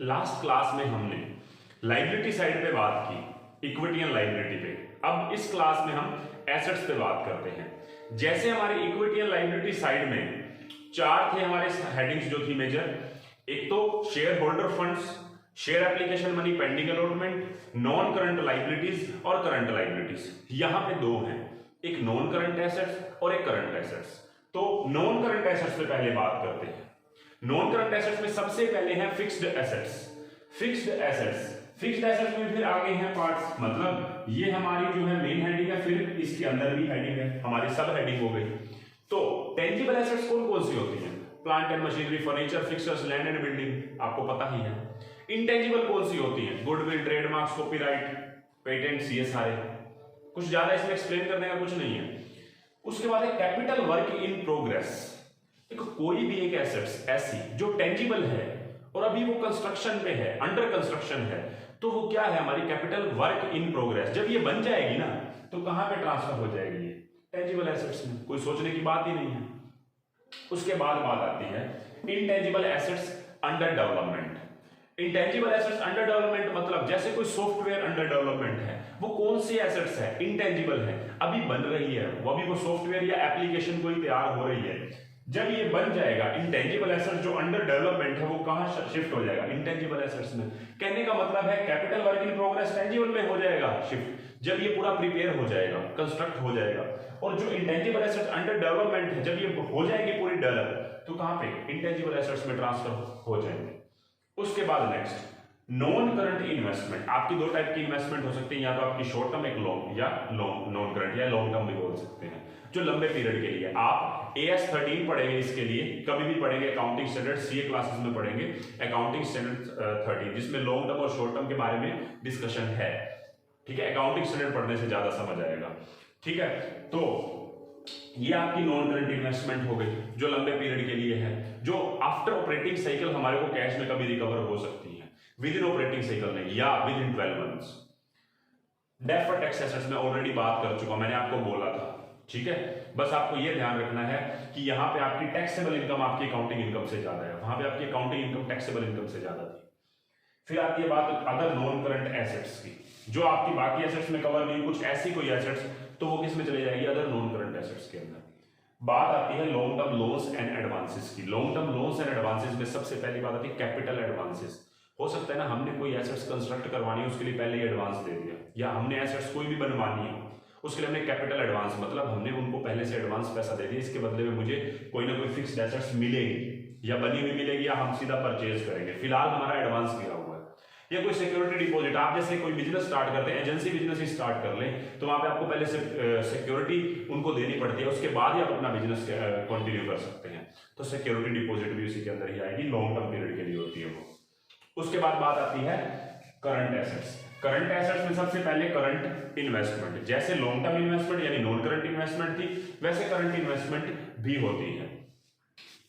Last class में हमने liability side पे बात की, इक्विटी एंड लायबिलिटी पे। अब इस क्लास में हम एसेट्स पे बात करते हैं। जैसे हमारी इक्विटी एंड लायबिलिटी साइड में चार थे हमारे हेडिंग्स जो थी मेजर, एक तो share holder funds, share application money, pending allotment, non current liabilities और करंट लायबिलिटीज। यहां पे दो हैं, एक नॉन करंट एसेट्स और एक करंट एसेट्स। तो नॉन करंट एसेट्स पे पहले बात करते हैं। नॉन करंट एसेट्स में सबसे पहले हैं फिक्स्ड एसेट्स। फिक्स्ड एसेट्स में फिर आगे हैं पार्ट्स, मतलब ये हमारी जो है मेन हेडिंग है, फिर इसके अंदर भी हेडिंग है, हमारी सब हेडिंग हो गई। तो टेंजिबल एसेट्स कौन कौन सी होती हैं? Plant and machinery, furniture, fixtures, land and building, आपको पता ही है। इंटेंजिबल कौन सी होती हैं? गुडविल, ट्रेडमार्क्स, कॉपीराइट, पेटेंट्स, ये सारे। कुछ ज्यादा इसमें एक्सप्लेन करने का कुछ नहीं है। उसके बाद है कैपिटल वर्क इन प्रोग्रेस। देखो कोई भी एक एसेट्स ऐसी जो टेंजिबल है और अभी वो कंस्ट्रक्शन पे है, अंडर कंस्ट्रक्शन है, तो वो क्या है? हमारी कैपिटल वर्क इन प्रोग्रेस। जब ये बन जाएगी ना तो कहां पे ट्रांसफर हो जाएगी? ये टेंजिबल एसेट्स में, कोई सोचने की बात ही नहीं है। उसके बाद बात आती है intangible assets under development. Intangible assets under development मतलब जैसे कोई सॉफ्टवेयर अंडर डेवलपमेंट है, वो कौन सी एसेट्स है? इंटेंजिबल है, अभी बन रही है, वो अभी वो सॉफ्टवेयर या एप्लीकेशन कोई तैयार हो रही है। जब ये बन जाएगा, इंटेंजिबल एसेट्स जो अंडर डेवलपमेंट है वो कहां शिफ्ट हो जाएगा? इंटेंजिबल एसेट्स में। कहने का मतलब है capital work in progress tangible में हो जाएगा शिफ्ट, जब ये पूरा प्रिपेयर हो जाएगा, कंस्ट्रक्ट हो जाएगा। और जो इंटेंजिबल एसेट्स अंडर डेवलपमेंट है, जब ये हो जाएगी पूरी डेवलप, तो कहां पे? इंटेंजिबल एसेट्स में ट्रांसफर हो जाएंगे। उसके बाद नेक्स्ट नॉन करंट इन्वेस्टमेंट। आपकी दो टाइप की इन्वेस्टमेंट हो सकती है, या तो आपकी शॉर्ट टर्म, एक लॉन्ग, या नॉन करंट या लॉन्ग टर्म भी बोल सकते हैं, जो लंबे पीरियड के लिए। आप AS 13 पढ़ेंगे, इसके लिए कभी भी पढ़ेंगे, अकाउंटिंग स्टैंडर्ड CA क्लासेस में पढ़ेंगे अकाउंटिंग स्टैंडर्ड 13, जिसमें लॉन्ग टर्म और शॉर्ट टर्म के बारे में डिस्कशन है। ठीक है, अकाउंटिंग स्टैंडर्ड पढ़ने से ज्यादा समझ आएगा। ठीक है, तो ये आपकी नॉन करंट इन्वेस्टमेंट हो गई जो लंबे पीरियड के लिए है, जो आफ्टर ऑपरेटिंग साइकिल हमारे को कैश में कभी रिकवर हो सकती है, विद इन ऑपरेटिंग साइकिल नहीं, या with in 12 months. Deferred tax assets में ऑलरेडी बात कर चुका, मैंने आपको बोला था। ठीक है, बस आपको यह ध्यान रखना है कि यहां पे आपकी टैक्सेबल इनकम आपकी अकाउंटिंग इनकम से ज्यादा है, वहां पे आपकी अकाउंटिंग इनकम टैक्सेबल इनकम से ज्यादा थी। फिर आती है बात अदर नॉन करंट एसेट्स की, जो आपकी बाकी एसेट्स में कवर नहीं, कुछ ऐसी कोई एसेट्स, तो वो किस में चले जाएगी? अदर नॉन करंट एसेट्स के अंदर। बात आती है long term loans and advances की। Long term loans and advances में सबसे पहली बात आती है कैपिटल एडवांसेस। हो सकता है ना हमने कोई एसेट्स कंस्ट्रक्ट करवानी है, उसके लिए पहले ही एडवांस दे दिया, या हमने एसेट्स कोई भी बनवानी है, उसके लिए हमने कैपिटल एडवांस, मतलब हमने उनको पहले से एडवांस पैसा दे दिया, इसके बदले में मुझे कोई ना कोई फिक्स्ड एसेट्स मिलेगी, या बनी हुई मिलेगी, या हम सीधा परचेज करेंगे, फिलहाल हमारा एडवांस दिया हुआ है। या कोई सिक्योरिटी डिपॉजिट, आप जैसे कोई बिजनेस स्टार्ट करते हैं, एजेंसी बिजनेस ही स्टार्ट कर लें, तो वहां पे आपको पहले से सिक्योरिटी उनको देनी पड़ती है, उसके बाद ही आप अपना बिजनेस कंटिन्यू कर सकते हैं। तो सिक्योरिटी डिपॉजिट भी उसी के अंदर ही आएगी, लॉन्ग टर्म पीरियड के लिए होती है वो। उसके बाद बात आती है करंट एसेट्स। करंट एसेट्स में सबसे पहले करंट इन्वेस्टमेंट, जैसे लॉन्ग टर्म इन्वेस्टमेंट यानी नॉन करंट इन्वेस्टमेंट थी, वैसे करंट इन्वेस्टमेंट भी होती है।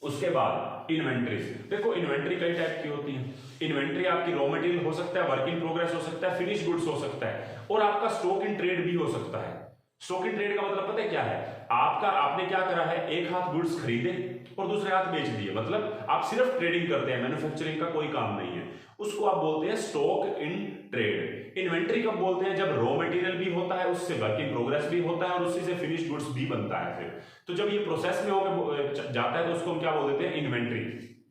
उसके बाद इन्वेंट्रीज। देखो इन्वेंट्री कई टाइप की होती है। इन्वेंट्री आपकी रॉ मटेरियल हो सकता है, वर्क इन प्रोग्रेस हो सकता है, फिनिश गुड्स हो सकता है, और आपका स्टॉक इन ट्रेड भी हो सकता है। स्टॉक इन ट्रेड का मतलब पता है क्या है? आपने क्या करा है, एक हाथ गुड्स खरीदे और दूसरे हाथ बेच दिए, मतलब आप सिर्फ ट्रेडिंग करते हैं, मैन्युफैक्चरिंग का कोई काम नहीं है, उसको आप बोलते हैं स्टॉक इन ट्रेड। इन्वेंट्री कब बोलते हैं? जब रॉ मटेरियल भी होता है, उससे वर्क इन प्रोग्रेस भी होता है, और उसी से फिनिश गुड्स भी बनता है। फिर तो जब ये प्रोसेस में होकर जाता है तो उसको हम क्या बोल देते हैं? इन्वेंट्री।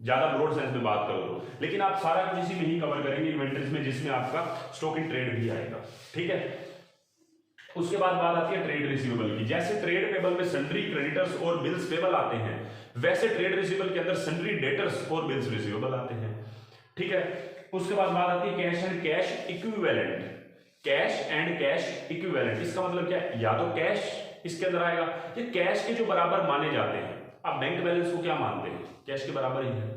ज्यादा ब्रॉड सेंस में बात करो तो, लेकिन आप सारा कुछ इसी में ही कवर करेंगे इन्वेंट्रीज में, जिसमें आपका स्टॉक इन ट्रेड भी आएगा। ठीक है, उसके बाद बात आती है ट्रेड रिसीवेबल की। जैसे ट्रेड पेबल में सन्ड्री क्रेडिटर्स और बिल्स पेबल आते हैं, वैसे ट्रेड रिसीवेबल के अंदर सन्ड्री डेटर्स और बिल्स रिसीवेबल आते हैं। ठीक है, उसके बाद बात आती है cash and cash equivalent. Cash and cash equivalent, इसका मतलब क्या है? या तो कैश इसके अंदर आएगा, ये कैश के जो बराबर माने जाते हैं। आप बैंक बैलेंस को क्या मानते हैं? कैश के बराबर ही है।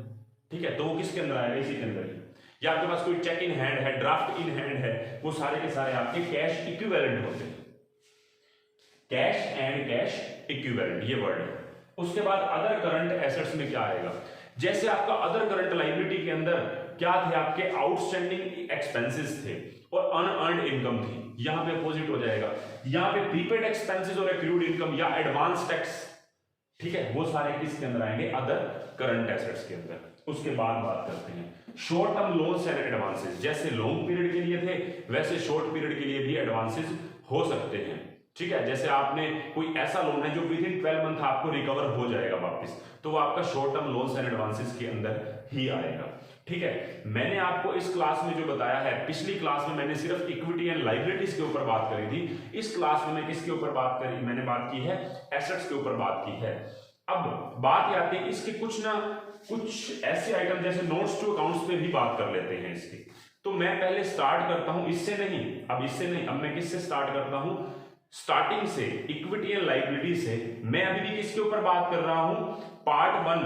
ठीक है, तो वो किसके अंदर आएगा? इसी के अंदर ही। या आपके पास कोई चेक इन हैंड है, ड्राफ्ट इन हैंड है, वो सारे के सारे आपके कैश इक्विवेलेंट होते हैं। कैश एंड कैश इक्विवेलेंट, ये वर्ड है। उसके बाद अदर करंट एसेट्स में क्या आएगा? जैसे आपका अदर करंट लायबिलिटी के अंदर क्या थे? आपके आउटस्टैंडिंग एक्सपेंसेस थे और अनअर्न्ड इनकम थी, यहां पे अपोजिट हो जाएगा। यहां पे प्रीपेड एक्सपेंसेस और एक्रूड इनकम या एडवांस टैक्स, ठीक है, वो सारे किसके अंदर आएंगे? अदर करंट एसेट्स के अंदर। उसके बाद बात करते हैं short term loans and advances, जैसे लॉन्ग पीरियड के लिए थे वैसे शॉर्ट पीरियड के लिए भी एडवांसेस हो सकते हैं। ठीक है, जैसे आपने कोई ऐसा लोन है जो विद इन 12 मंथ आपको रिकवर हो जाएगा वापस, तो वो आपका short term loans and advances के अंदर ही आएगा। ठीक है, मैंने आपको इस क्लास में जो बताया है, पिछली क्लास में मैंने सिर्फ इक्विटी एंड लायबिलिटीज के ऊपर बात करी थी, इस क्लास में मैं किसके ऊपर बात करी, मैंने बात की है एसेट्स के ऊपर बात की है। अब बात आती है इसके कुछ ऐसे आइटम जैसे नोट्स टू अकाउंट्स पे भी बात कर लेते हैं इसकी। तो मैं पहले स्टार्ट करता हूं इससे नहीं, अब मैं किससे स्टार्ट करता हूं, स्टार्टिंग से इक्विटी एंड लायबिलिटी से। मैं अभी भी किसके ऊपर बात कर रहा हूं, पार्ट 1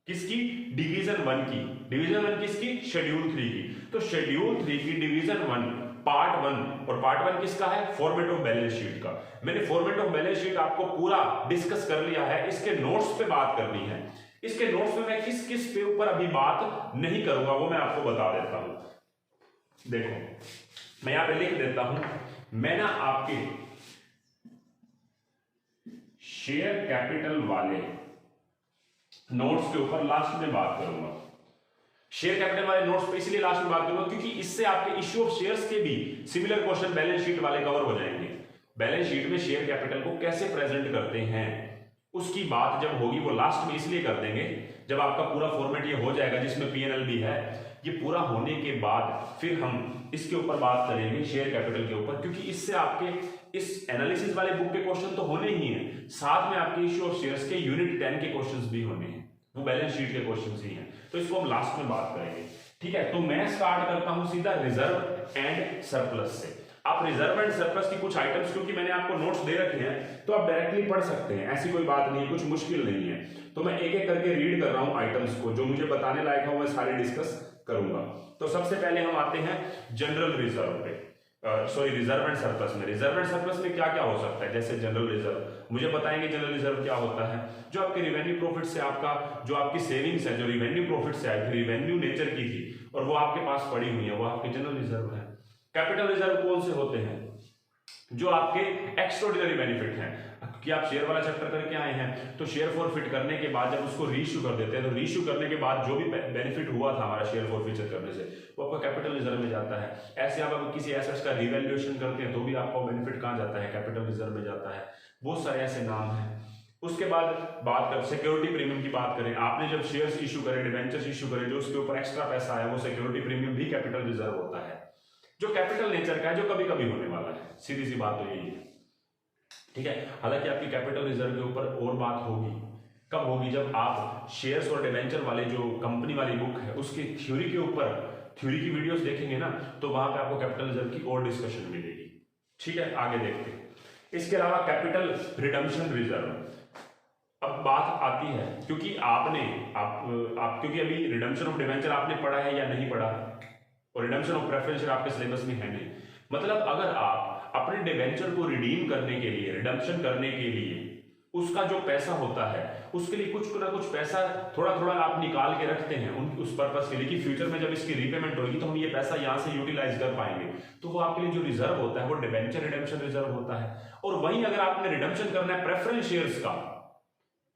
किसकी, डिवीजन 1 की। डिवीजन 1 किसकी, शेड्यूल 3 की। तो शेड्यूल 3 की डिवीजन 1 पार्ट 1, और पार्ट 1 किसका है, फॉर्मेट ऑफ बैलेंस शीट का। मैंने फॉर्मेट ऑफ बैलेंस शीट आपको पूरा डिस्कस कर लिया है, इसके नोट्स पे बात करनी है। इसके नोट्स में मैं किस किस पे ऊपर अभी बात नहीं करूंगा वो मैं आपको बता देता हूं। देखो मैं यहां पे लिख देता हूं, मैं ना आपके शेयर कैपिटल वाले नोट्स के ऊपर लास्ट में बात करूंगा। शेयर कैपिटल वाले नोट्स पे इसलिए लास्ट में बात करूंगा क्योंकि इससे आपके इश्यू ऑफ शेयर्स के भी सिमिलर क्वेश्चन बैलेंस शीट वाले कवर हो जाएंगे। बैलेंस शीट में शेयर कैपिटल को कैसे प्रेजेंट करते हैं उसकी बात जब होगी वो लास्ट में इसलिए कर देंगे जब आपका पूरा फॉर्मेट ये हो जाएगा जिसमें पीएनएल भी है, ये पूरा होने के बाद फिर हम इसके ऊपर बात करेंगे शेयर कैपिटल के ऊपर, क्योंकि इससे आपके इस एनालिसिस वाले बुक के क्वेश्चन तो होने ही हैं, साथ में आपके इश्यू ऑफ शेयर्स के यूनिट 10 के क्वेश्चंस भी होने हैं, वो बैलेंस शीट के क्वेश्चंस ही हैं, तो इसको हम लास्ट में बात करेंगे। ठीक है, तो मैं स्टार्ट करता हूं सीधा रिजर्व एंड सरप्लस से। आप रिजर्व एंड सरप्लस की कुछ आइटम्स, क्योंकि मैंने आपको नोट्स दे रखे हैं तो आप डायरेक्टली पढ़ सकते हैं, ऐसी कोई बात नहीं है, कुछ मुश्किल नहीं है। तो मैं एक एक करके रीड कर रहा हूं आइटम्स को, जो मुझे बताने लायक है वो मैं सारे डिस्कस करूंगा। तो सबसे पहले हम आते हैं जनरल रिजर्व पे, रिजर्व एंड सरप्लस में। रिजर्व एंड सरप्लस में क्या क्या हो सकता है, जैसे जनरल रिजर्व मुझे बताएंगे जनरल रिजर्व क्या होता है, जो आपके रिवेन्यू प्रॉफिट से आपका जो आपकी सेविंग्स है, जो रिवेन्यू प्रॉफिट से आई थी, रिवेन्यू नेचर की थी और वो आपके पास पड़ी हुई है, वो आपके जनरल रिजर्व है। कैपिटल रिजर्व कौन से होते हैं, जो आपके एक्स्ट्राऑर्डिनरी बेनिफिट हैं, कि आप शेयर वाला चैप्टर करके आए हैं, तो शेयर फॉरफिट करने के बाद जब उसको रीइश्यू कर देते हैं, तो रीइश्यू करने के बाद जो भी बेनिफिट हुआ था हमारा शेयर फॉरफिचर करने से, वो आपका कैपिटल रिजर्व में जाता है। ऐसे आप अगर किसी एसेट्स का रिवैल्यूएशन करते हैं तो भी आपका बेनिफिट कहाँ जाता है, कैपिटल रिजर्व में जाता है। बहुत सारे ऐसे नाम हैं। उसके बाद बात कर सिक्योरिटी प्रीमियम की बात करें, आपने जब शेयर्स इशू करे, डिवेंचर्स इशू करे, जो उसके ऊपर एक्स्ट्रा पैसा आया वो सिक्योरिटी प्रीमियम भी कैपिटल रिजर्व होता है, जो कैपिटल नेचर का है, जो कभी कभी होने वाला है। सीधी सी बात तो यही है। ठीक है, हालांकि आपकी कैपिटल रिजर्व के ऊपर और बात होगी, कब होगी, जब आप शेयर्स और डिवेंचर वाले जो कंपनी वाली बुक है उसकी थ्योरी के ऊपर थ्योरी की वीडियोस देखेंगे ना, तो वहां पे आपको कैपिटल रिजर्व की और डिस्कशन मिलेगी। ठीक है, आगे देखते हैं। इसके अलावा कैपिटल रिडम्पशन रिजर्व। अब बात आती है, क्योंकि क्योंकि अभी रिडम्पशन ऑफ डिवेंचर आपने पढ़ा है या नहीं पढ़ा, और रिडम्पशन ऑफ प्रेफरेंस शेयर आपके सिलेबस में है नहीं। मतलब अगर आप अपने डिवेंचर को रिडीम करने के लिए, रिडम्पशन करने के लिए उसका जो पैसा होता है उसके लिए कुछ ना कुछ पैसा थोड़ा थोड़ा आप निकाल के रखते हैं उस पर्पस के लिए, कि फ्यूचर में जब इसकी रीपेमेंट होगी तो हम ये पैसा यहाँ से यूटिलाइज कर पाएंगे, तो वो आपके लिए जो रिजर्व होता है वो डिवेंचर रिडम्पशन रिजर्व होता है। और वहीं अगर आपने रिडम्पशन करना है प्रेफरेंस शेयर्स का,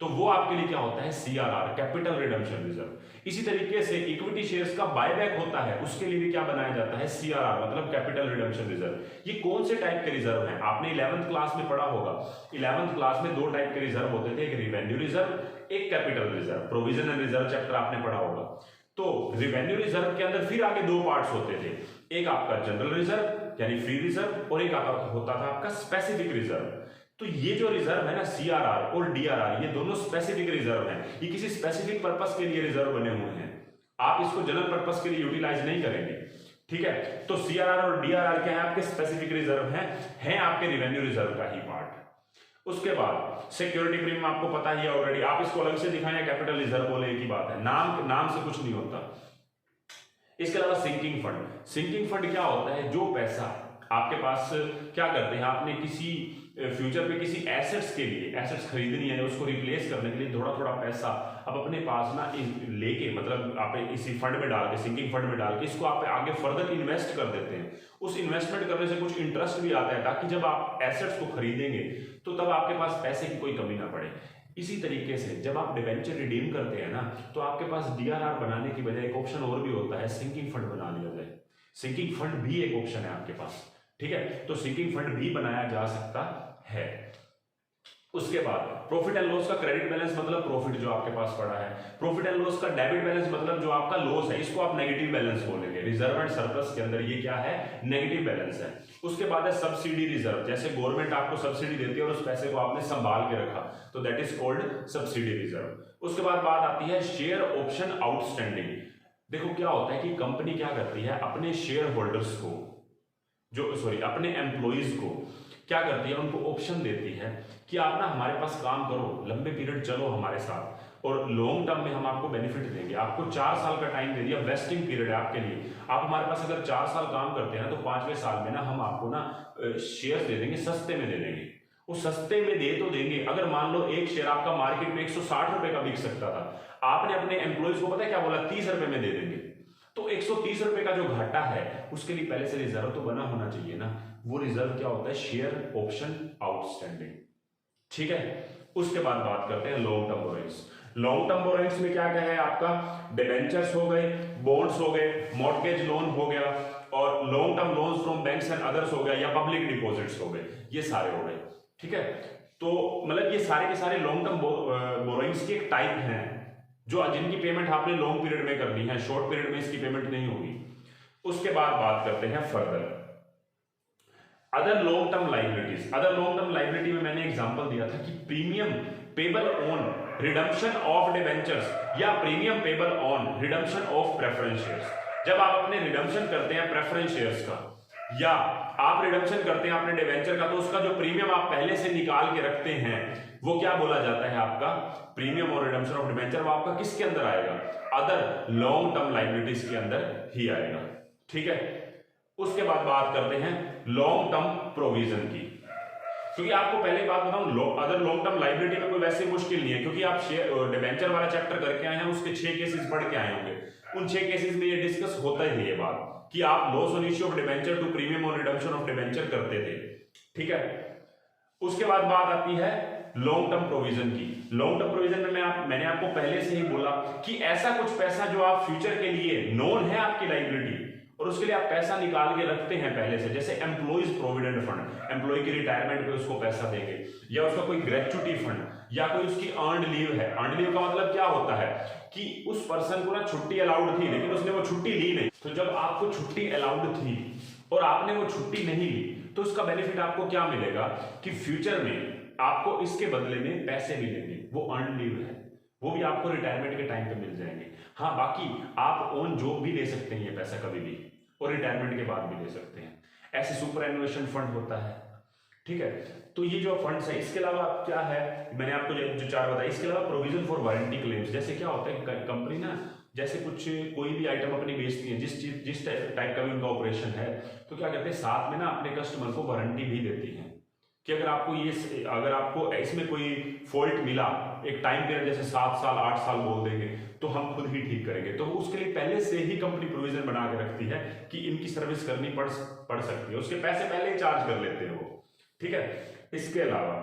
तो वो आपके लिए क्या होता है, सीआरआर, कैपिटल रिडम्पशन रिजर्व। इसी तरीके से इक्विटी शेयर्स का बायबैक होता है, उसके लिए भी क्या बनाया जाता है, सीआरआर, मतलब कैपिटल रिडम्पशन रिजर्व। ये कौन से टाइप के रिजर्व हैं, आपने 11th क्लास में पढ़ा होगा। 11th क्लास में दो टाइप के रिजर्व होते थे, एक रिवेन्यू रिजर्व, एक capital reserve. Provision and reserve chapter आपने पढ़ा होगा। तो रिवेन्यू रिजर्व के अंदर फिर आगे दो पार्ट्स होते थे, एक आपका जनरल रिजर्व यानी फ्री रिजर्व, और एक होता था आपका स्पेसिफिक रिजर्व। तो ये जो रिजर्व है ना, सीआरआर और डीआरआर, ये दोनों स्पेसिफिक रिजर्व हैं, ये किसी स्पेसिफिक पर्पस के लिए रिजर्व बने हुए हैं, आप इसको जनरल पर्पस के लिए यूटिलाइज नहीं करेंगे। ठीक है, तो सीआरआर और डीआरआर क्या है, आपके स्पेसिफिक रिजर्व हैं आपके रिवेन्यू रिजर्व का ही पार्ट। उसके बाद सिक्योरिटी प्रीमियम आपको पता ही है ऑलरेडी, आप इसको अलग से दिखाएं या कैपिटल रिजर्व बोले एक ही बात है, नाम से कुछ नहीं होता। इसके अलावा सिंकिंग फंड। सिंकिंग फंड क्या होता है, जो पैसा आपके पास क्या करते हैं, आपने किसी फ्यूचर पे किसी एसेट्स के लिए, एसेट्स खरीदनी है, उसको रिप्लेस करने के लिए थोड़ा थोड़ा पैसा आप अपने पास ना लेके, मतलब आप इसी फंड में डाल के, सिंकिंग फंड में डाल के इसको आप आगे फर्दर इन्वेस्ट कर देते हैं। उस इन्वेस्टमेंट करने से कुछ इंटरेस्ट भी आता है, ताकि जब आप एसेट्स को खरीदेंगे तो तब आपके पास पैसे की कोई कमी ना पड़े। इसी तरीके से जब आप डिवेंचर रिडीम करते हैं ना, तो आपके पास डीआरआर बनाने की बजाय एक ऑप्शन और भी होता है, सिंकिंग फंड बना लिया जाए। सिंकिंग फंड भी एक ऑप्शन है आपके पास, ठीक है, तो सिंकिंग फंड भी बनाया जा सकता है। उसके बाद प्रॉफिट एंड लॉस का क्रेडिट बैलेंस मतलब प्रॉफिट जो आपके पास पड़ा है, प्रॉफिट एंड लॉस का डेबिट बैलेंस मतलब जो आपका लॉस है, इसको आप नेगेटिव बैलेंस बोलेंगे। रिजर्व एंड सरप्लस के अंदर ये क्या है, नेगेटिव बैलेंस है। उसके बाद है सब्सिडी रिजर्व, जैसे गवर्नमेंट आपको सब्सिडी देती है और उस पैसे को आपने संभाल के रखा, तो that is called subsidy reserve. उसके बाद बात आती है शेयर ऑप्शन आउटस्टैंडिंग। देखो क्या होता है कि कंपनी क्या करती है, अपने शेयर होल्डर्स को अपने एम्प्लॉइज को क्या करती है, उनको ऑप्शन देती है कि आप ना हमारे पास काम करो, लंबे पीरियड चलो हमारे साथ और लॉन्ग टर्म में हम आपको बेनिफिट देंगे। आपको 4 साल का टाइम दे दिया, वेस्टिंग पीरियड है आपके लिए। आप हमारे पास अगर 4 साल काम करते हैं तो 5वें साल में ना हम आपको ना शेयर दे देंगे, सस्ते में दे देंगे। वो सस्ते में दे तो देंगे, अगर मान लो एक शेयर आपका मार्केट में 160 रुपए का बिक सकता था, आपने अपने एम्प्लॉइज को पता है क्या बोला, 30 रुपए में दे देंगे, तो 130 रुपए का जो घाटा है उसके लिए पहले से रिजर्व तो बना होना चाहिए ना। वो रिजर्व क्या होता है, शेयर ऑप्शन आउटस्टैंडिंग, ठीक है। उसके बाद बात करते हैं long term borrowings. Long term borrowings में क्या क्या है आपका, डिबेंचर्स हो गए, बॉन्ड्स हो गए, मॉर्गेज लोन हो गया और long term loans from banks and others हो गया, या पब्लिक डिपॉजिट्स हो गए, ये सारे हो गए, ठीक है। तो मतलब ये सारे के सारे लॉन्ग टर्म बोरोइंग्स के एक टाइप हैं जो जिनकी पेमेंट आपने लॉन्ग पीरियड में करनी है, शॉर्ट पीरियड में इसकी पेमेंट नहीं होगी। उसके बाद बात करते हैं further other long term liabilities. Other long term liability में मैंने एग्जांपल दिया था कि premium payable on redemption of debentures या premium payable on redemption of preference shares. जब आप अपने रिडम्पशन करते हैं प्रेफरेंस शेयर्स का या आप रिडम्पशन करते हैं अपने डिबेंचर का, तो उसका जो प्रीमियम आप पहले से निकाल के रखते हैं वो क्या बोला जाता है आपका, प्रीमियम और रिडम्पशन ऑफ डिबेंचर। वो आपका किसके अंदर आएगा, अदर लॉन्ग टर्म लाइबिलिटीज के अंदर ही आएगा, ठीक है। उसके बाद बात करते हैं लॉन्ग टर्म प्रोविजन की, क्योंकि आपको पहले बात बताऊं, अदर लॉन्ग टर्म लाइबिलिटी में कोई वैसे मुश्किल नहीं है, क्योंकि आप डिबेंचर वाला चैप्टर करके आए हैं, उसके 6 केसेस पढ़ के आए होंगे। उन 6 केसेस में ये डिस्कस होता ही है ये बात कि आप loss on issue of debenture to premium और रिडम्पशन ऑफ डिबेंचर करते थे, ठीक है। उसके बाद बात आती है लॉन्ग टर्म प्रोविजन की। लॉन्ग टर्म प्रोविजन में मैंने आपको पहले से ही बोला कि ऐसा कुछ पैसा जो आप फ्यूचर के लिए नोन है आपकी लाइबिलिटी और उसके लिए आप पैसा निकाल के रखते हैं पहले से, जैसे एम्प्लॉइज प्रोविडेंट फंड, एम्प्लॉय की रिटायरमेंट पे उसको पैसा देंगे, या उसका कोई ग्रेच्युटी फंड, या कोई उसकी अर्नड लीव है। अर्नड लीव का मतलब क्या होता है कि उस पर्सन को ना छुट्टी अलाउड थी लेकिन उसने वो छुट्टी ली नहीं, तो जब आपको छुट्टी अलाउड थी और आपने वो छुट्टी नहीं ली तो उसका बेनिफिट आपको क्या मिलेगा कि फ्यूचर में आपको इसके बदले में पैसे मिलेंगे, वो अर्न लीव है, वो भी आपको रिटायरमेंट के टाइम पे मिल जाएंगे। हाँ, बाकी आप ऑन जॉब भी ले सकते हैं ये पैसा कभी भी, और रिटायरमेंट के बाद भी ले सकते हैं। ऐसे सुपर एनुएशन फंड होता है, ठीक है। तो ये जो फंड्स है, इसके अलावा क्या है, मैंने आपको जो 4 बताया, इसके अलावा प्रोविजन फॉर वारंटी क्लेम्स। जैसे क्या होता है, कंपनी ना जैसे कुछ कोई भी आइटम अपनी बेचती है, जिस टाइप का भी उनका ऑपरेशन है, तो क्या कहते हैं साथ में ना अपने कस्टमर को वारंटी भी देती है कि अगर आपको इसमें कोई फॉल्ट मिला, एक टाइम पीरियड जैसे 7 साल 8 साल बोल देंगे, तो हम खुद ही ठीक करेंगे। तो उसके लिए पहले से ही कंपनी प्रोविजन बना के रखती है कि इनकी सर्विस करनी पड़ सकती है, उसके पैसे पहले ही चार्ज कर लेते हैं वो, ठीक है। इसके अलावा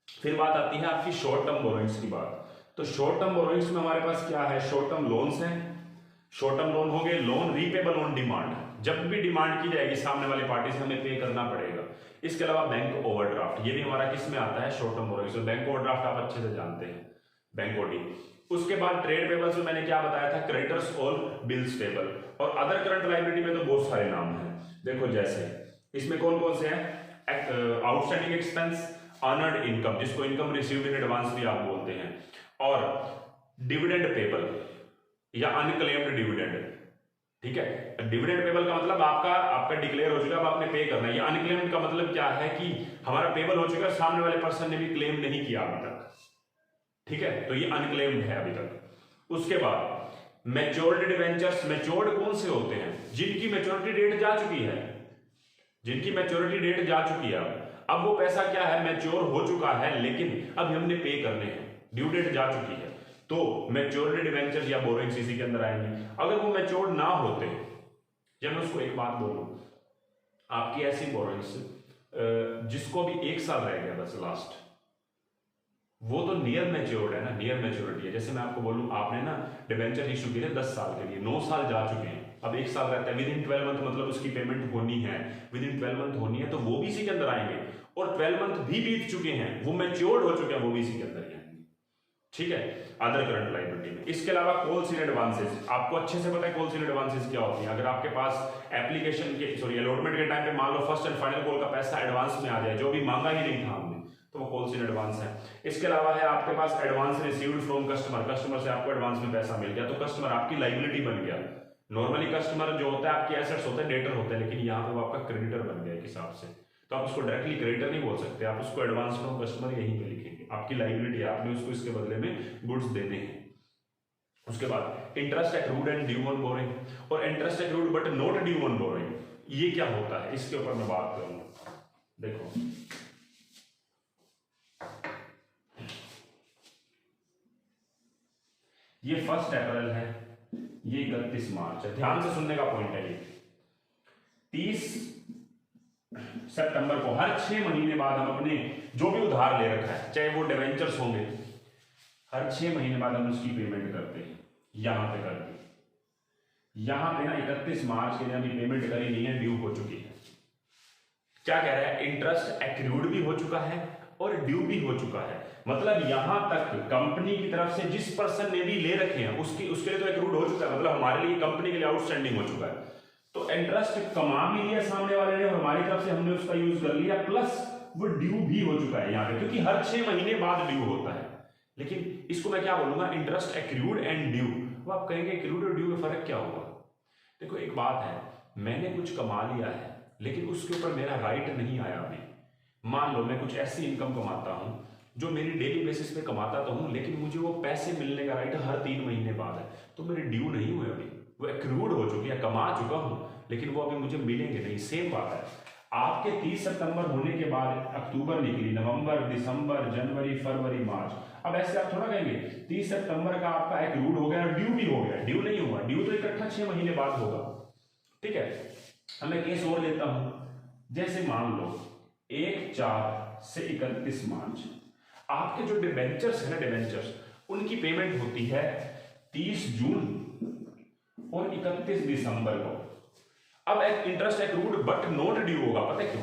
फिर बात आती है आपकी शॉर्ट टर्म बोरोइंग्स की बात। तो शॉर्ट टर्म बोरोइंग्स में हमारे पास क्या है, शॉर्ट टर्म लोन्स हैं। शॉर्ट टर्म लोन हो गए, लोन रीपेबल ऑन डिमांड, जब भी डिमांड की जाएगी सामने वाले पार्टी से हमें पे करना पड़ेगा। इसके अलावा बैंक ओवरड्राफ्ट, ये भी हमारा किस में आता है, short term borrowings. Bank overdraft आप अच्छे से जानते हैं, बैंक ओडी। उसके बाद ट्रेड पेबल्स में मैंने क्या बताया था, क्रेडिटर्स और बिल्स पेबल। और अदर करंट लायबिलिटी में तो बहुत सारे नाम हैं, देखो जैसे इसमें कौन कौन से हैं, आउटस्टैंडिंग एक्सपेंस, अर्नड इनकम, जिसको इनकम रिसीव्ड इन एडवांस भी आप बोलते हैं, और डिविडेंड पेबल या अनक्लेम्ड डिविडेंड, ठीक है। डिविडेंड पेबल का मतलब आपका डिक्लेयर हो चुका है, अब आपने पे करना है। ये अनक्लेम्ड का मतलब क्या है कि हमारा पेबल हो चुका है, सामने वाले पर्सन ने भी क्लेम नहीं किया अभी तक, ठीक है, तो ये अनक्लेम्ड है अभी तक। उसके बाद मैच्योर्ड डिवेंचर्स, मैच्योर्ड कौन से होते हैं, जिनकी मैच्योरिटी डेट जा चुकी है, जिनकी मैच्योरिटी डेट जा चुकी है, अब वो पैसा क्या है, मैच्योर हो चुका है लेकिन अब हमने पे करने हैं, ड्यू डेट जा चुकी है, तो मैच्योर्ड डिवेंचर्स या बोरोइंग्स इसी के अंदर आएंगे। अगर वो मैच्योर्ड ना होते, जब मैं उसको एक बात बोलूं, आपकी ऐसी बोरोइंग्स जिसको भी 1 साल रह गया बस लास्ट, वो तो नियर मैच्योर्ड है ना, नियर मैच्योरिटी है। जैसे मैं आपको बोलूं, आपने ना डिबेंचर इशू किए 10 साल के लिए, 9 साल जा चुके हैं, अब 1 साल रहता है, विद इन 12 मंथ मतलब उसकी पेमेंट होनी है, विद इन 12 मंथ होनी है, तो वो भी इसी के अंदर आएंगे। और 12 मंथ भी बीत चुके हैं, वो मैच्योर्ड हो चुके हैं, वो भी इसी के अंदर ही आएंगे। ठीक है, अदर करंट लायबिलिटी में। इसके अलावा कॉल्स इन एडवांसेस, आपको अच्छे से पता है कॉल्स इन एडवांसेस क्या होती है। अगर आपके पास एप्लीकेशन के अलॉटमेंट के टाइम पे मान लो फर्स्ट एंड फाइनल कॉल का पैसा एडवांस में आ जाए, जो भी मांगा ही नहीं था हमने, तो वो कॉल्स इन एडवांस है। इसके अलावा है आपके पास advance received from customer, customer से आपको एडवांस में पैसा मिल गया, तो कस्टमर आपकी लायबिलिटी बन गया। नॉर्मली कस्टमर जो होता है आपके एसेट्स होते हैं, डेटर होते हैं, लेकिन यहाँ पे वो आपका क्रेडिटर बन गया एक हिसाब से, तो आप उसको डायरेक्टली क्रेडिटर नहीं बोल सकते, आप उसको एडवांस फ्रॉम कस्टमर यहीं पे लिखेंगे, आपकी लायबिलिटी है, आपने उसको इसके बदले में गुड्स देने हैं। उसके बाद interest accrued and due on borrowing, और interest accrued but not due on borrowing, ये क्या होता है, इसके ऊपर मैं बात करूंगा। देखो ये 1 अप्रैल है, ये 31 मार्च है, ध्यान से सुनने का पॉइंट है। ये 30 सितंबर को, हर 6 महीने बाद हम अपने जो भी उधार ले रखा है, चाहे वो डिवेंचर्स होंगे, हर 6 महीने बाद हम उसकी पेमेंट करते हैं। यहां पे करते हैं, यहां पे ना 31 मार्च के लिए अभी पेमेंट करी नहीं है, ड्यू हो चुकी है। क्या कह रहा है, इंटरेस्ट एक्रूड भी हो चुका है और ड्यू भी हो चुका है, मतलब यहां तक कंपनी की तरफ से जिस पर्सन ने भी ले रखे हैं उसके लिए तो एक्रूड हो चुका है, मतलब हमारे लिए कंपनी के लिए आउटस्टैंडिंग हो चुका है। तो इंटरेस्ट कमा भी लिया सामने वाले ने और हमारी तरफ से हमने उसका यूज कर लिया, प्लस वो ड्यू भी हो चुका है यहाँ पे, क्योंकि हर 6 महीने बाद ड्यू होता है। लेकिन इसको मैं क्या बोलूंगा, इंटरेस्ट एक्रूड एंड ड्यू। अब आप कहेंगे एक्रूड और ड्यू में फर्क क्या होगा। देखो एक बात है, मैंने कुछ कमा लिया है लेकिन उसके ऊपर मेरा राइट नहीं आया अभी। मान लो मैं कुछ ऐसी इनकम कमाता हूं जो मेरी डेली बेसिस पे कमाता तो हूं, लेकिन मुझे वो पैसे मिलने का राइट हर 3 महीने बाद है, तो मेरे ड्यू नहीं हुए अभी, वो एक्रूड हो चुकी है, कमा चुका हूं, लेकिन वो अभी मुझे मिलेंगे नहीं। सेम बात है, आपके 30 सितंबर होने के बाद अक्टूबर निकली, नवंबर, दिसंबर, जनवरी, फरवरी, मार्च, अब ऐसे आप थोड़ा कहेंगे 30 सितंबर का आपका एक्रूड हो गया, ड्यू भी हो गया, ड्यू नहीं हुआ, ड्यू तो इकट्ठा 6 महीने बाद होगा। ठीक है, अब मैं केस और लेता हूं, जैसे मान लो 1/4 से 31 मार्च आपके जो डिबेंचर्स है ना, डिबेंचर्स, उनकी पेमेंट होती है 30 जून और 31 दिसंबर को। अब एक interest accrued but not due होगा, पता है क्यों?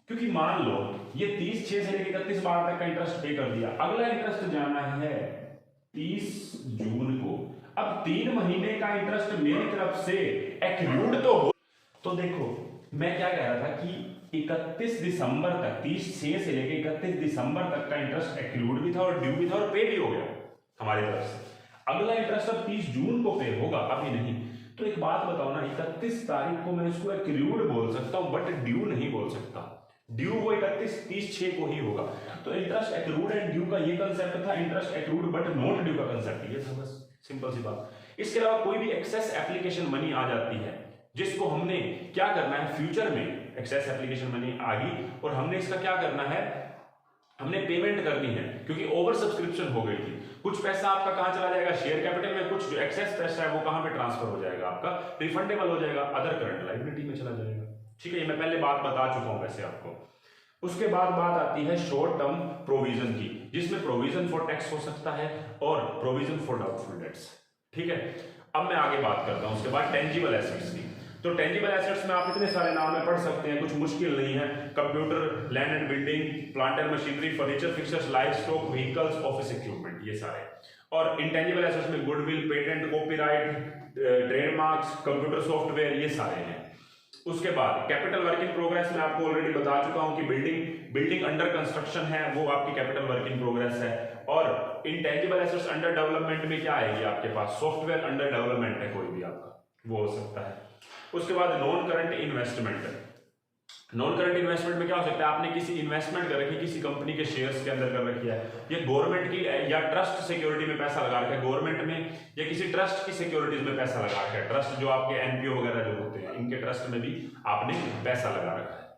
क्योंकि मान लो ये 30/6 से लेकर 31 मार्च तक का इंटरेस्ट पे कर दिया, अगला इंटरेस्ट जाना है 30 जून को। अब 3 महीने का इंटरेस्ट मेरी तरफ से एक्रूड तो हो, तो देखो मैं क्या कह रहा था कि 31 दिसंबर तक, 30/6 से लेकर 31 दिसंबर तक का इंटरेस्ट एक्रूड भी था और ड्यू भी था और पे भी हो गया हमारी तरफ से। अगला इंटरेस्ट अब 30 जून को पे होगा, अभी नहीं। तो एक बात बताओ ना, 31 तारीख को मैं इसको एक्रूड बोल सकता हूं बट ड्यू नहीं बोल सकता, ड्यू वो 30/6 को ही होगा। तो इंटरेस्ट एक्रूड एंड ड्यू का ये कंसेप्ट था, interest accrued but not due का कंसेप्ट ये था, बस सिंपल सी बात। इसके अलावा कोई भी एक्सेस एप्लीकेशन मनी आ जाती है जिसको हमने क्या करना है, फ्यूचर में एक्सेस एप्लीकेशन मनी आ गई और हमने इसका क्या करना है, हमने पेमेंट करनी है, क्योंकि ओवर सब्सक्रिप्शन हो गई थी। कुछ पैसा आपका कहां चला जाएगा, शेयर कैपिटल में, कुछ जो एक्सेस पैसा है वो कहां पे ट्रांसफर हो जाएगा, आपका रिफंडेबल हो जाएगा, अदर करंट लायबिलिटी में चला जाएगा। ठीक है, ये मैं पहले बात बता चुका हूं वैसे आपको। उसके बाद बात आती है शॉर्ट टर्म प्रोविजन की, जिसमें प्रोविजन फॉर टैक्स हो सकता है और प्रोविजन फॉर डाउटफुल डेट्स। ठीक है, अब मैं आगे बात करता हूं उसके बाद टेंजिबल एसेट्स की। तो टेंजिबल एसेट्स में आप इतने सारे नाम में पढ़ सकते हैं, कुछ मुश्किल नहीं है। Computer, land and building, plant and machinery, furniture, fixtures, life stock, vehicles, office equipment, ये सारे। और इंटेंजिबल एसेट्स में goodwill, patent, copyright, trademarks, computer software, ये सारे हैं। उसके बाद कैपिटल वर्क इन प्रोग्रेस में आपको ऑलरेडी बता चुका हूं कि बिल्डिंग अंडर कंस्ट्रक्शन है, वो आपकी कैपिटल वर्क इन प्रोग्रेस है। और इंटेंजिबल एसेट्स अंडर डेवलपमेंट में क्या आएगी आपके पास, सॉफ्टवेयर अंडर डेवलपमेंट है कोई भी आपका, वो हो सकता है। उसके बाद non current investment. Non current investment में क्या हो सकता है, आपने किसी इन्वेस्टमेंट कर रखी, किसी कंपनी के शेयर्स के अंदर कर रखी है, या गवर्नमेंट की या ट्रस्ट सिक्योरिटी में पैसा लगा रखा है, गवर्नमेंट में या किसी ट्रस्ट की सिक्योरिटीज में पैसा लगा रखा है, ट्रस्ट जो आपके एनपीओ वगैरह जो होते हैं, इनके ट्रस्ट में भी आपने पैसा लगा रखा है।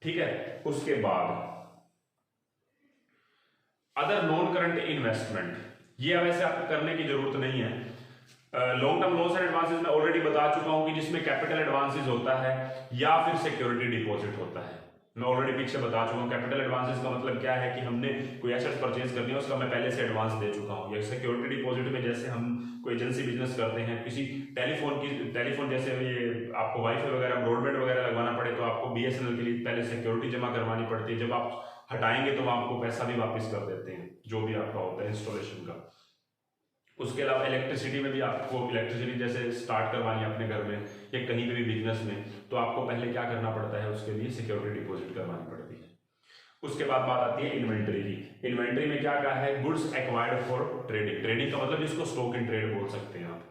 ठीक है, उसके बाद अदर नॉन करंट इन्वेस्टमेंट, ये वैसे आपको करने की जरूरत नहीं है। Long term loans and advances में ऑलरेडी बता चुका हूं कि जिसमें कैपिटल एडवांसेस होता है या फिर सिक्योरिटी डिपॉजिट होता है। मैं ऑलरेडी पीछे बता चुका हूँ। कैपिटल एडवांसेस का मतलब क्या है कि हमने कोई एसेट्स परचेज करनी है, उसका मैं पहले से एडवांस दे चुका हूँ। या सिक्योरिटी डिपॉजिट में जैसे हम कोई एजेंसी बिजनेस करते हैं, किसी टेलीफोन जैसे ये आपको वाईफाई वगैरह ब्रॉडबैंड वगैरह लगवाना पड़े तो आपको बीएसएनएल के लिए पहले सिक्योरिटी जमा करवानी पड़ती है। जब आप हटाएंगे तो वो आपको पैसा भी वापस कर देते हैं, जो भी आपका होता है इंस्टॉलेशन का। उसके अलावा इलेक्ट्रिसिटी में भी आपको इलेक्ट्रिसिटी जैसे स्टार्ट करवानी है अपने घर में या कहीं पे भी बिजनेस में, तो आपको पहले क्या करना पड़ता है, उसके लिए सिक्योरिटी डिपॉजिट करवानी पड़ती है। उसके बाद बात आती है इन्वेंट्री की। इन्वेंट्री में क्या कहा है, goods acquired for trading. Trading का मतलब जिसको स्टॉक इन ट्रेड बोल सकते हैं आप।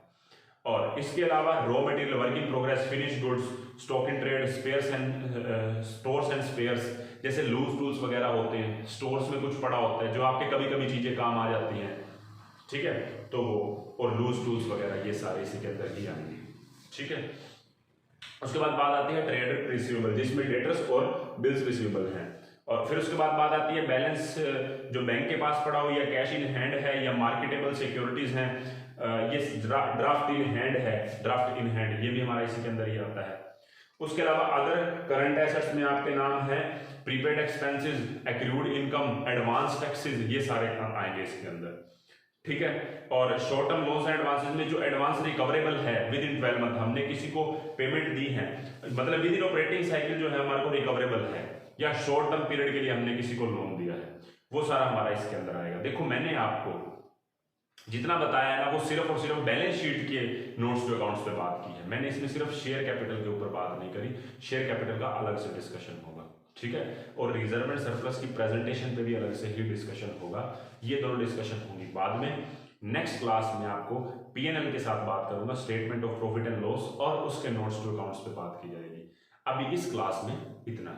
और इसके अलावा raw material, work in progress, finish goods, stock in trade, spares and stores and spares, जैसे लूज टूल्स वगैरह होते हैं, स्टोर्स में कुछ पड़ा होता है जो आपके कभी कभी चीजें काम आ जाती हैं, ठीक है, तो वो, और लूज टूल्स वगैरह ये सारे इसी के अंदर ही आएंगे, ठीक है। उसके बाद बात आती है ट्रेड रिसीवेबल, जिसमें डेटर्स और बिल्स रिसीवेबल हैं। और फिर उसके बाद बात आती है बैलेंस, जो बैंक के पास पड़ा हो या कैश इन हैंड है या मार्केटेबल सिक्योरिटीज हैं, ये ड्राफ्ट इन हैंड है, ड्राफ्ट इन हैंड ये भी हमारा इसी के अंदर ही आता है। उसके अलावा अदर करंट एसेट्स में आपके नाम है prepaid expenses, accrued income, advance taxes, ये सारे आएंगे इसके अंदर, ठीक है। और short term loans and advances में जो एडवांस रिकवरेबल है विद इन 12 मंथ, हमने किसी को पेमेंट दी है, मतलब विद इन ऑपरेटिंग साइकिल जो है हमारे को रिकवरेबल है, या शॉर्ट टर्म पीरियड के लिए हमने किसी को लोन दिया है, वो सारा हमारा इसके अंदर आएगा। देखो मैंने आपको जितना बताया है ना, वो सिर्फ और सिर्फ बैलेंस शीट के नोट्स टू अकाउंट्स पे बात की है। मैंने इसमें सिर्फ शेयर कैपिटल के ऊपर बात नहीं करी, शेयर कैपिटल का अलग से डिस्कशन होगा, ठीक है। और रिजर्व एंड सरप्लस की प्रेजेंटेशन पे भी अलग से ही डिस्कशन होगा। ये दोनों डिस्कशन होंगी बाद में। नेक्स्ट क्लास में आपको पीएनएल के साथ बात करूंगा, statement of profit and loss, और उसके नोट्स टू अकाउंट्स पे बात की जाएगी। अभी इस क्लास में इतना।